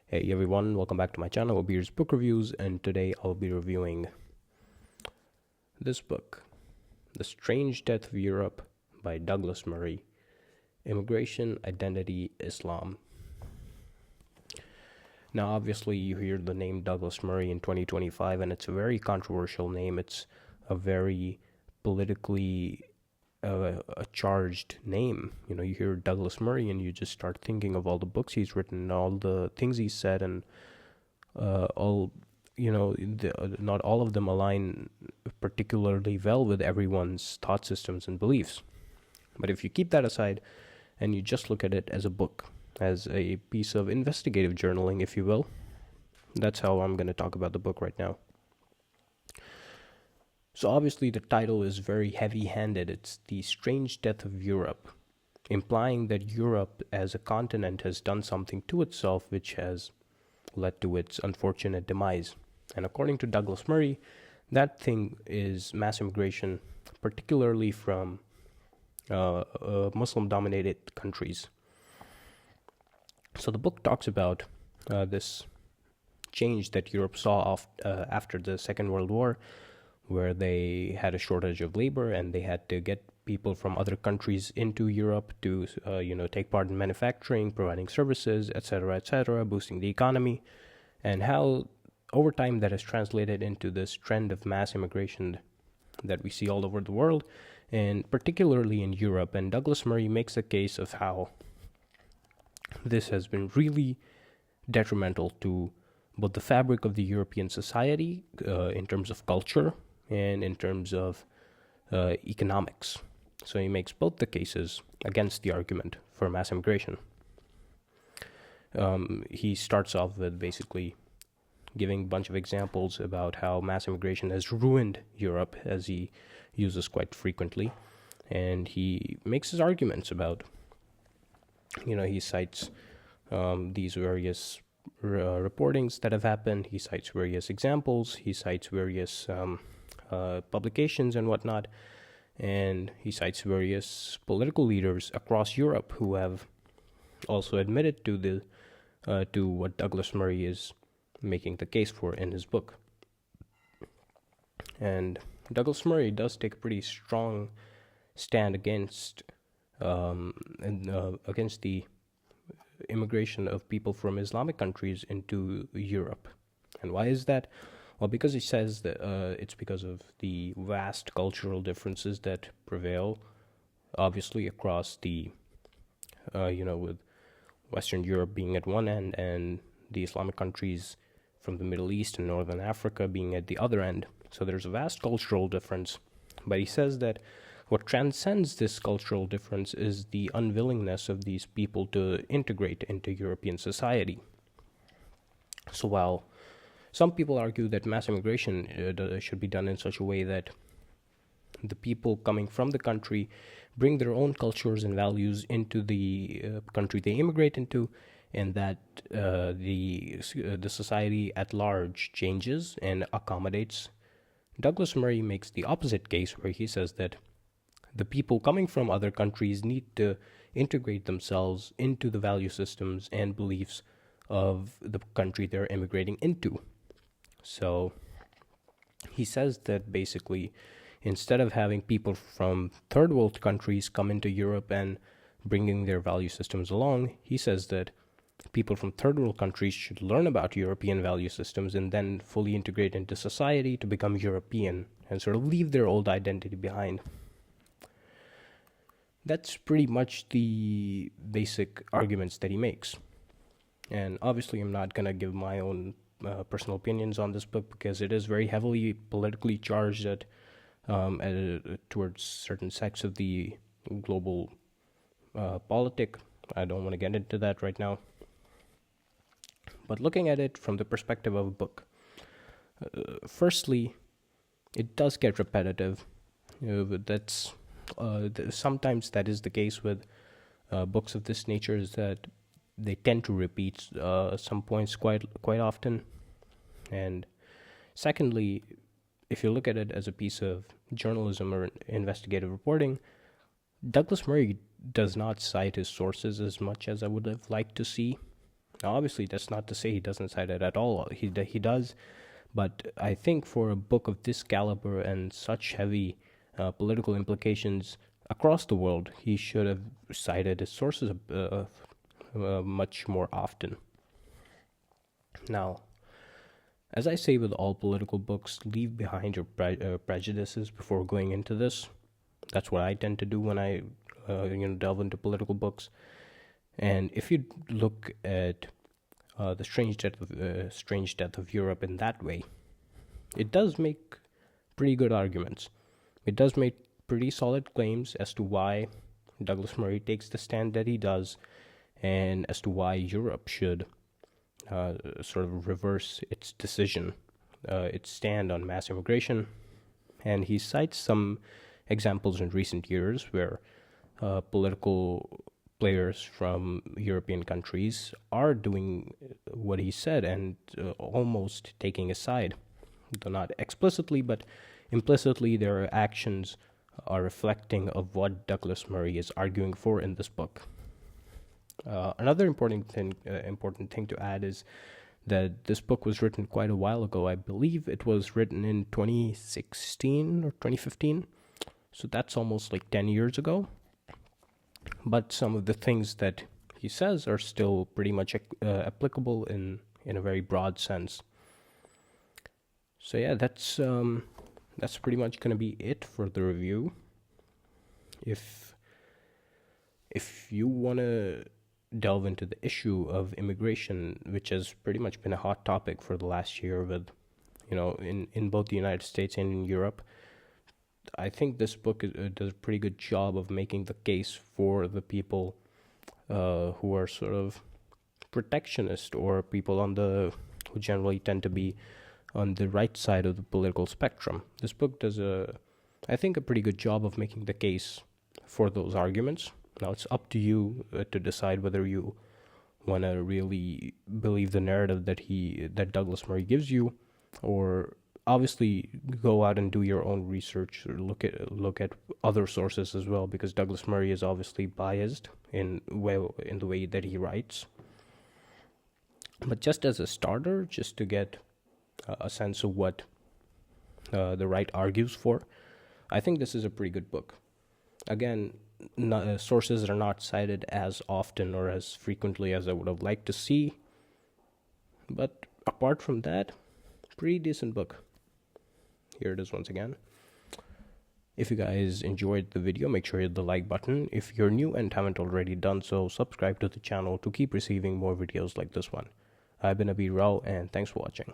Hey everyone, welcome back to my channel, Abeer's Book Reviews, and today I'll be reviewing this book, The Strange Death of Europe by Douglas Murray, Immigration, Identity, Islam. Now, obviously, you hear the name Douglas Murray in 2025, and it's a very controversial name. It's a very politically a charged name. You hear Douglas Murray and you just start thinking of all the books he's written and all the things he said, and not all of them align particularly well with everyone's thought systems and beliefs. But if you keep that aside and you just look at it as a book, as a piece of investigative journaling, if you will, that's how I'm going to talk about the book right now. So obviously the title is very heavy-handed. It's The Strange Death of Europe, implying that Europe as a continent has done something to itself which has led to its unfortunate demise. And according to Douglas Murray, that thing is mass immigration, particularly from Muslim-dominated countries. So the book talks about this change that Europe saw after the Second World War, where they had a shortage of labor and they had to get people from other countries into Europe to, take part in manufacturing, providing services, etc., boosting the economy, and how over time that has translated into this trend of mass immigration that we see all over the world, and particularly in Europe. And Douglas Murray makes a case of how this has been really detrimental to both the fabric of the European society in terms of culture and in terms of economics. So he makes both the cases against the argument for mass immigration. He starts off with basically giving a bunch of examples about how mass immigration has ruined Europe, as he uses quite frequently. And he makes his arguments about, he cites these various reportings that have happened. He cites various examples. He cites various publications and whatnot, and he cites various political leaders across Europe who have also admitted to what Douglas Murray is making the case for in his book. And Douglas Murray does take a pretty strong stand against the immigration of people from Islamic countries into Europe. And why is that? Well, because he says that it's because of the vast cultural differences that prevail, obviously, across the, with Western Europe being at one end and the Islamic countries from the Middle East and Northern Africa being at the other end. So there's a vast cultural difference. But he says that what transcends this cultural difference is the unwillingness of these people to integrate into European society. So while some people argue that mass immigration should be done in such a way that the people coming from the country bring their own cultures and values into the country they immigrate into, and that the society at large changes and accommodates. Douglas Murray makes the opposite case, where he says that the people coming from other countries need to integrate themselves into the value systems and beliefs of the country they're immigrating into. So he says that basically, instead of having people from third world countries come into Europe and bringing their value systems along, he says that people from third world countries should learn about European value systems and then fully integrate into society to become European and sort of leave their old identity behind. That's pretty much the basic arguments that he makes. And obviously I'm not going to give my own personal opinions on this book, because it is very heavily politically charged towards certain sects of the global politic. I don't want to get into that right now. But looking at it from the perspective of a book, firstly, it does get repetitive. Sometimes that is the case with books of this nature, is that they tend to repeat some points quite often. And secondly, if you look at it as a piece of journalism or investigative reporting, Douglas Murray does not cite his sources as much as I would have liked to see. Now, obviously, that's not to say he doesn't cite it at all. He does, but I think for a book of this caliber and such heavy political implications across the world, he should have cited his sources much more often. Now, as I say with all political books, leave behind your prejudices before going into this. That's what I tend to do when I delve into political books. And if you look at the strange death of Europe in that way, it does make pretty good arguments. It does make pretty solid claims as to why Douglas Murray takes the stand that he does, and as to why Europe should sort of reverse its decision, its stand on mass immigration. And he cites some examples in recent years where political players from European countries are doing what he said and almost taking a side. Though not explicitly, but implicitly, their actions are reflecting of what Douglas Murray is arguing for in this book. Another important thing to add is that this book was written quite a while ago. I believe it was written in 2016 or 2015, so that's almost like 10 years ago. But some of the things that he says are still pretty much applicable in a very broad sense. So yeah, that's pretty much going to be it for the review. If you want to delve into the issue of immigration, which has pretty much been a hot topic for the last year with, in both the United States and in Europe, I think this book does a pretty good job of making the case for the people who are sort of protectionist, or people who generally tend to be on the right side of the political spectrum. This book does I think, a pretty good job of making the case for those arguments. Now, it's up to you to decide whether you want to really believe the narrative that Douglas Murray gives you, or obviously go out and do your own research, or look at other sources as well, because Douglas Murray is obviously biased in the way that he writes. But just as a starter, just to get a sense of what the right argues for, I think this is a pretty good book. Again, sources are not cited as often or as frequently as I would have liked to see, but apart from that, pretty decent book. Here it is once again. If you guys enjoyed the video, make sure you hit the like button. If you're new and haven't already done so, subscribe to the channel to keep receiving more videos like this one. I've been Abeer Rao, and thanks for watching.